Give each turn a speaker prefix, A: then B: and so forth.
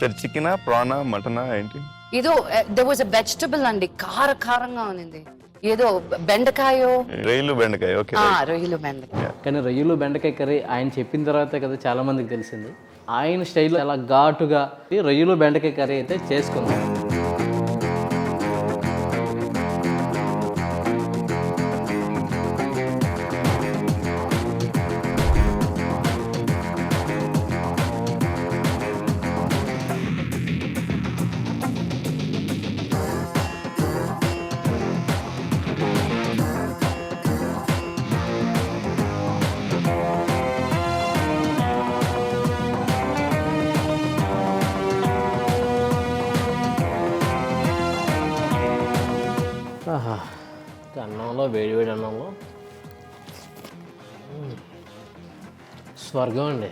A: చికెనా ప్రానా మటనా ఏంటి?
B: ఏదో దే వాజ్ ఎ వెజిటబుల్ అండి, కారంగా ఉంది. ఏదో బెండకాయో,
A: రొయ్యలు బెండకాయ. ఓకే.
B: రొయ్యలు బెండకాయ.
C: కానీ రొయ్యలు బెండకాయ కర్రీ ఆయన చెప్పిన తర్వాతే కదా చాలా మందికి తెలిసింది. ఆయన స్టైల్లో చాలా ఘాటుగా రొయ్యలు బెండకాయ కర్రీ అయితే చేసుకుందాం. అన్నంలో వేడివేడి అన్నంలో స్వర్గం అండి.